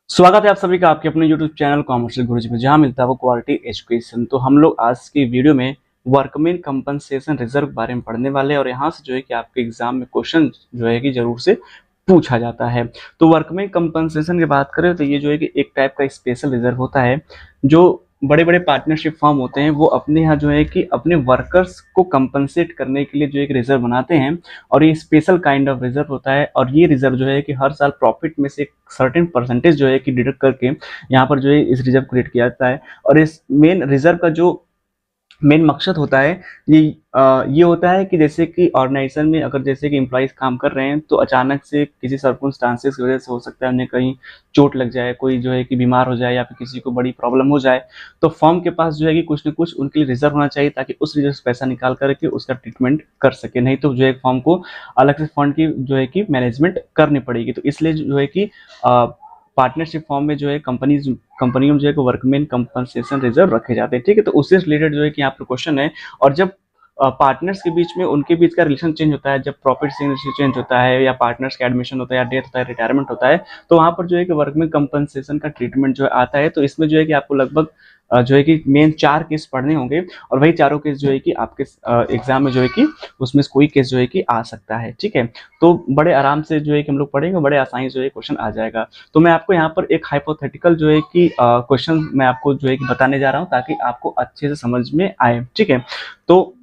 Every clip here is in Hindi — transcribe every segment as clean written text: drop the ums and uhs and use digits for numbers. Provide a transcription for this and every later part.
स्वागत है आप सभी का आपके अपने YouTube चैनल कॉमर्शियल गुरुजी में, जहां मिलता है वो क्वालिटी एजुकेशन। तो हम लोग आज की वीडियो में वर्कमैन कंपनसेशन रिजर्व के बारे में पढ़ने वाले हैं और यहाँ से जो है कि आपके एग्जाम में क्वेश्चन जो है कि जरूर से पूछा जाता है। तो वर्कमैन कंपनसेशन की बात करें तो ये जो है कि एक टाइप का स्पेशल रिजर्व होता है। जो बड़े बड़े पार्टनरशिप फर्म होते हैं वो अपने यहाँ जो है कि अपने वर्कर्स को कंपनसेट करने के लिए जो एक रिजर्व बनाते हैं और ये स्पेशल काइंड ऑफ रिजर्व होता है। और ये रिजर्व जो है कि हर साल प्रॉफिट में से एक सर्टेन परसेंटेज जो है कि डिडक्ट करके यहाँ पर जो है इस रिजर्व क्रिएट किया जाता है। और इस मेन रिजर्व का जो मेन मकसद होता है ये ये होता है कि जैसे कि ऑर्गेनाइजेशन में अगर जैसे कि एम्प्लॉइज काम कर रहे हैं तो अचानक से किसी सर्कमस्टांसेस की वजह से हो सकता है उन्हें कहीं चोट लग जाए, कोई जो है कि बीमार हो जाए या फिर किसी को बड़ी प्रॉब्लम हो जाए, तो फर्म के पास जो है कि कुछ न कुछ उनके लिए रिजर्व होना चाहिए ताकि उस रिजर्व से पैसा निकाल करके उसका ट्रीटमेंट कर सके। नहीं तो जो है फर्म को अलग से फंड की जो है कि मैनेजमेंट करनी पड़ेगी। तो इसलिए जो है कि पार्टनरशिप फॉर्म में जो है कंपनियों में जो है वर्कमैन कंपनसेशन रिजर्व रखे जाते हैं। ठीक है, तो उससे रिलेटेड जो है कि यहाँ पर क्वेश्चन है। और जब पार्टनर्स के बीच में उनके बीच का रिलेशन चेंज होता है, जब प्रॉफिट शेयरिंग चेंज होता है या पार्टनर्स का एडमिशन होता है या डेथ होता है, रिटायरमेंट होता है, तो वहाँ पर जो है कि वर्कमैन कंपनसेशन का ट्रीटमेंट जो है आता है। तो इसमें जो है कि आपको लगभग जो है कि मेन 4 केस पढ़ने होंगे और वही चारों केस जो है कि आपके एग्जाम में जो है कि उसमें से कोई केस जो है कि आ सकता है। ठीक है, तो बड़े आराम से जो है कि हम लोग पढ़ेंगे, बड़े आसानी से जो है क्वेश्चन आ जाएगा। तो मैं आपको यहाँ पर एक हाइपोथेटिकल जो है कि क्वेश्चन मैं आपको जो है कि बताने जा रहा हूँ ताकि आपको अच्छे से समझ में आए। ठीक है, तो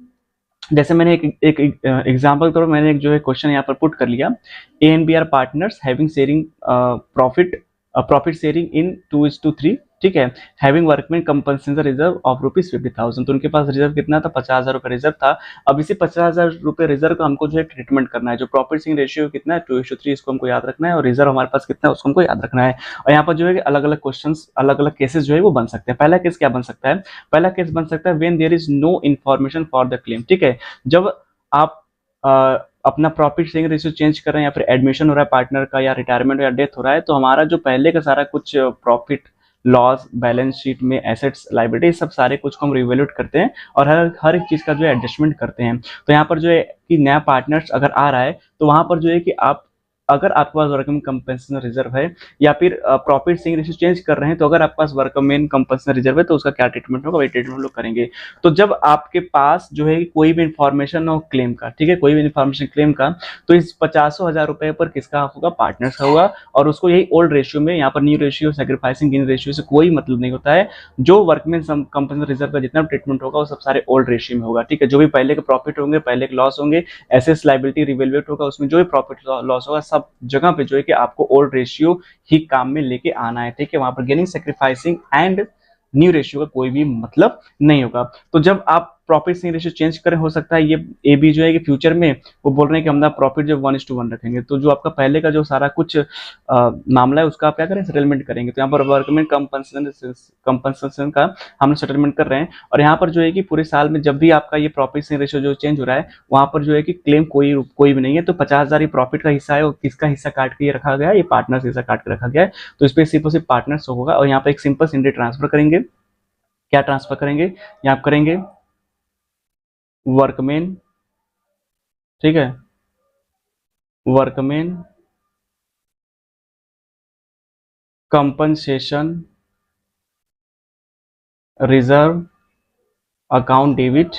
जैसे मैंने एक एग्जाम्पल तौर पर मैंने एक जो है क्वेश्चन यहाँ पर पुट कर लिया। A and B are partners having sharing profit sharing in 2:3। ठीक है, having workman compensation reserve of ₹50,000। तो उनके पास रिजर्व कितना था? 50,000 रुपये रिजर्व था। अब इसी 50,000 रुपये रिजर्व का हमको जो है ट्रीटमेंट करना है। जो प्रॉफिट शेयरिंग रेशियो कितना है? 2:3, इसको हमको याद रखना है और रिजर्व हमारे पास कितना है उसको हमको याद रखना है। और यहाँ पर जो है कि अलग अलग क्वेश्चन, अलग अलग केसेस जो है वो बन सकते हैं। पहला केस क्या बन सकता है? पहला केस बन सकता है when there is no information for the claim. ठीक है, जब आप अपना प्रॉफिट शेयरिंग रेशियो चेंज कर रहे हैं या फिर एडमिशन हो रहा है पार्टनर का या रिटायरमेंट या डेथ हो रहा है, तो हमारा जो पहले का सारा कुछ प्रॉफिट लॉस बैलेंस शीट में एसेट्स लाइबिलिटी सब सारे कुछ को हम रिवैल्यूएट करते हैं और हर एक चीज का जो है एडजस्टमेंट करते हैं। तो यहाँ पर जो है कि नया पार्टनर्स अगर आ रहा है तो वहां पर जो है कि आप अगर आपके पास वर्कमैन कंपनसेशन रिजर्व है या फिर प्रॉफिट शेयरिंग रेशियो चेंज कर रहे हैं, तो अगर आपके पास वर्कमैन कंपनसेशन रिजर्व है तो उसका क्या ट्रीटमेंट होगा, वही ट्रीटमेंट लोग करेंगे। तो जब आपके पास जो है कोई भी इंफॉर्मेशन हो क्लेम का, ठीक है, कोई भी इंफॉर्मेशन क्लेम का, तो इस 50,000 रुपए पर किसका होगा? पार्टनर्स का होगा। और उसको यही ओल्ड रेशियो में, यहाँ पर new ratio sacrificing in ratio से कोई मतलब नहीं होता है। जो वर्कमैन कंपनसेशन रिजर्व का जितना ट्रीटमेंट होगा वो सब सारे ओल्ड रेशियो में होगा। ठीक है, जो भी पहले के प्रॉफिट होंगे, पहले के लॉस होंगे, एसेट्स लायबिलिटी रिवैल्यूएट होगा, उसमें जो भी प्रॉफिट लॉस होगा सब जगह पे जो है कि आपको ओल्ड रेशियो ही काम में लेके आना है। ठीक है, वहां पर gaining sacrificing and new ratio का कोई भी मतलब नहीं होगा। तो जब आप प्रॉफिट शेयरिंग रेशियो चेंज करें, हो सकता है ये ए बी जो है कि फ्यूचर में वो बोल रहे हैं कि हम ना प्रॉफिट जो 1:1 रखेंगे, तो जो आपका पहले का जो सारा कुछ मामला है उसका आप क्या करें? सेटलमेंट करेंगे। तो यहाँ पर वर्कमैन कंपनसेशन का हम सेटलमेंट कर रहे हैं। और यहाँ पर जो है कि पूरे साल में जब भी आपका ये प्रॉफिट शेयरिंग रेशियो जो चेंज हो रहा है वहां पर जो है कि क्लेम कोई भी नहीं है। तो 50,000 ये प्रॉफिट का हिस्सा है और किसका हिस्सा काट के ये रखा गया है? ये पार्टनर्स हिस्सा काट के रखा गया है। तो इस पर सिर्फ और सिर्फ पार्टनर्स होगा। और यहाँ पर एक सिंपल सिंडे ट्रांसफर करेंगे। क्या ट्रांसफर करेंगे? यहाँ करेंगे वर्कमैन, ठीक है, workman compensation reserve account debit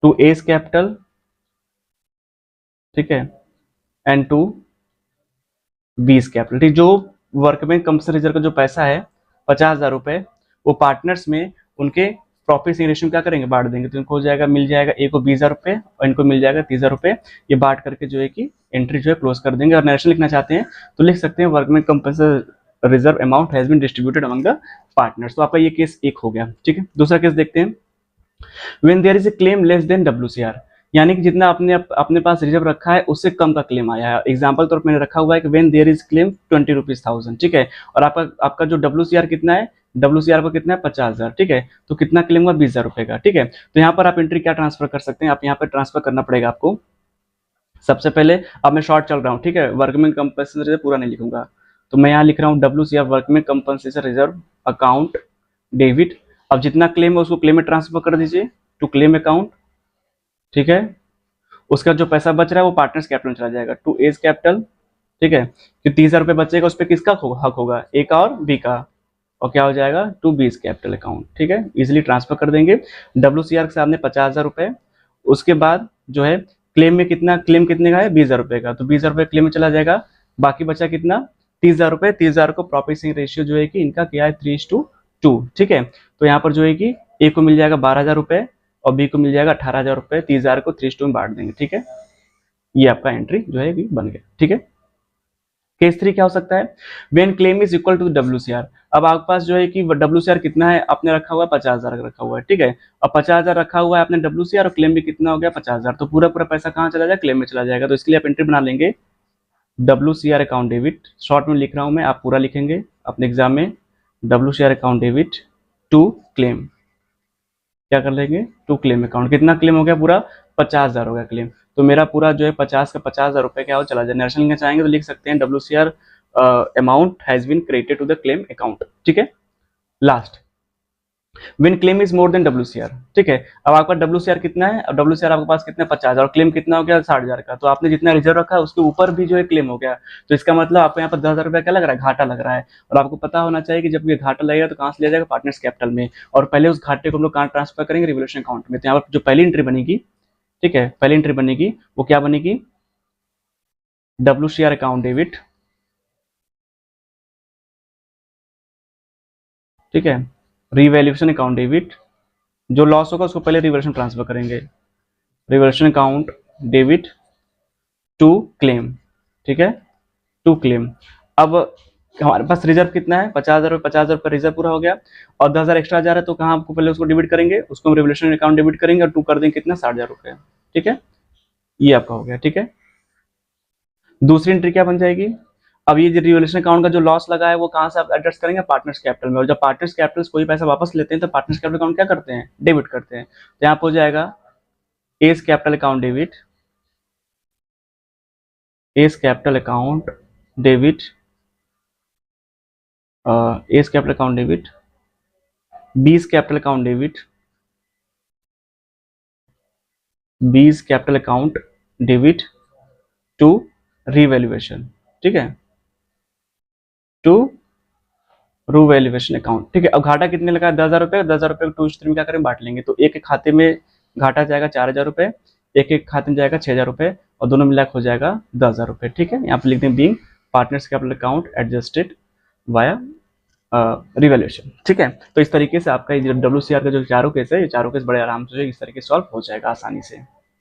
to A's capital, ठीक है, एंड टू बीस कैपिटल। ठीक, जो वर्कमैन कंपनसेशन रिजर्व का जो पैसा है 50,000 रुपए, वो पार्टनर्स में उनके प्रॉफिट शेयरिंग रेशियो क्या करेंगे? बांट देंगे। तो इनको हो जाएगा, मिल जाएगा, ए को 20,000 रुपए और इनको मिल जाएगा 30,000 रुपए। ये बांट करके जो है कि एंट्री जो है क्लोज कर देंगे। और नरेशन लिखना चाहते हैं तो लिख सकते हैं workman compensation reserve amount has been distributed among the partners. तो आपका ये केस एक हो गया। ठीक है, दूसरा केस देखते हैं। When there is a claim less than WCR, यानी कि जितना आपने अपने पास रिजर्व रखा है उससे कम का क्लेम आया है। एग्जांपल तौर पर मैंने रखा हुआ है कि when there is claim 20 rupees 1000। ठीक है, और आपका जो WCR कितना है? WCR पर कितना है? 50,000। ठीक है, तो कितना क्लेम हुआ? 20,000 रुपए का। ठीक है, तो यहाँ पर आप एंट्री क्या ट्रांसफर कर सकते हैं? आप यहाँ पर ट्रांसफर करना पड़ेगा आपको। सबसे पहले, अब मैं शॉर्ट चल रहा हूँ, ठीक है, वर्कमैन कंपनसेशन रिजर्व पूरा नहीं लिखूंगा, तो मैं यहाँ लिख रहा हूँ WCR workman compensation reserve account debit. अब जितना क्लेम है उसको क्लेम में ट्रांसफर कर दीजिए टू क्लेम अकाउंट। ठीक है, उसका जो पैसा बच रहा है वो पार्टनर्स कैपिटल में चला जाएगा टू एज कैपिटल। ठीक है, जो 30,000 रुपये बचेगा उस पर किसका हक होगा, ए का और बी का, और क्या हो जाएगा टू बीज कैपिटल अकाउंट। ठीक है, इजिली ट्रांसफर कर देंगे। WCR के सामने 50,000 रुपये, उसके बाद जो है क्लेम में कितना, क्लेम कितने का है 20,000 रुपये का, तो 20,000 रुपये क्लेम में चला जाएगा, बाकी बचा कितना 30,000 रुपये। 30,000 को प्रॉफिट शेयरिंग रेशियो जो है कि इनका क्या है 3:2। ठीक है, तो यहाँ पर जो है कि ए को मिल जाएगा 12,000 रुपये और बी को मिल जाएगा 18,000 रुपये। 30,000 को 3:2 में बांट देंगे। ठीक है, ये आपका एंट्री जो है कि बन गया। ठीक है, केस 3 क्या हो सकता है, when claim is equal to WCR। अब आपके पास जो है कि WCR कितना है, आपने रखा हुआ है 50,000 रखा हुआ है। ठीक है, अब 50,000 रखा हुआ है आपने WCR और क्लेम भी कितना हो गया 50,000, तो पूरा पूरा पैसा कहाँ चला जाएगा, क्लेम में चला जाएगा। तो इसके लिए आप एंट्री बना लेंगे WCR अकाउंट डेबिट, शॉर्ट में लिख रहा हूं मैं, आप पूरा लिखेंगे अपने एग्जाम में, WCR account debit to claim, क्या कर लेंगे टू क्लेम अकाउंट। कितना क्लेम हो गया, पूरा 50,000 हो गया क्लेम, तो मेरा पूरा जो है 50 का 50,000 रुपये क्या हो चला जाए। नरेशन लिखना चाहेंगे तो लिख सकते हैं WCR amount has been credited to the claim account. ठीक है, last when claim is more than WCR। ठीक है, अब आपका WCR कितना है, अब WCR आपके पास कितना 50,000 और क्लेम कितना हो गया 60,000 का, तो आपने जितना रिजर्व रखा है उसके ऊपर भी जो है क्लेम हो गया, तो इसका मतलब आपको यहाँ पर 10,000 रुपया क्या लग रहा है, घाटा लग रहा है। और आपको पता होना चाहिए कि जब ये घाटा लगेगा तो कहाँ से लिया जाएगा, पार्टनर्स कैपिटल में, और पहले उस घाटे को हम लोग कहाँ ट्रांसफर करेंगे, रिवोल्यूशन अकाउंट में। तो यहाँ पर जो पहली एंट्री बनेगी, ठीक है, पहली एंट्री बनेगी वो क्या बनेगी, WCR अकाउंट डेबिट, ठीक है, रिवैल्यूएशन अकाउंट डेबिट, जो लॉस होगा उसको पहले रिवैल्यूएशन ट्रांसफर करेंगे, revaluation account debit to claim. ठीक है, टू क्लेम। अब हमारे पास रिजर्व कितना है 50,000 रुपये, 50,000 रुपये रिजर्व पूरा हो गया, और 10,000 एक्स्ट्रा जा रहा है, तो कहाँ आपको पहले उसको डेबिट करेंगे, उसको हम रिवोल्यूशन अकाउंट डेबिट करेंगे और टू कर देंगे कितना 60,000 रुपये। ठीक है, ये आपका हो गया। ठीक है, दूसरी एंट्री क्या बन जाएगी, अब ये जो रिवोल्यूशन अकाउंट का जो लॉस लगा है वो कहाँ से आप एडजस्ट करेंगे, पार्टनर्स कैपिटल में, और जब पार्टनर्स कैपिटल से कोई पैसा वापस लेते हैं तो पार्टनर्स कैपिटल अकाउंट क्या करते हैं, डेबिट करते हैं। तो यहाँ पर हो जाएगा A's capital account debit, A's capital account debit, A's capital account debit, B's capital account debit, B's capital account debit to revaluation. ठीक है, टू रिवैल्यूएशन अकाउंट। ठीक है, अब घाटा कितने लगा है 10,000 रुपये, 10,000 रुपये को 2 में क्या करें, बांट लेंगे, तो एक एक खाते में घाटा जाएगा 4,000 रुपये, एक एक खाते में जाएगा 6,000 रुपये, और दोनों मिला हो जाएगा 10,000 रुपये। ठीक है, यहाँ पे लिख दें being partners capital account adjusted via revaluation. ठीक है, तो इस तरीके से आपका WCR का जो चारों केस है, ये चारों केस बड़े आराम से इस तरीके से सॉल्व हो जाएगा आसानी से।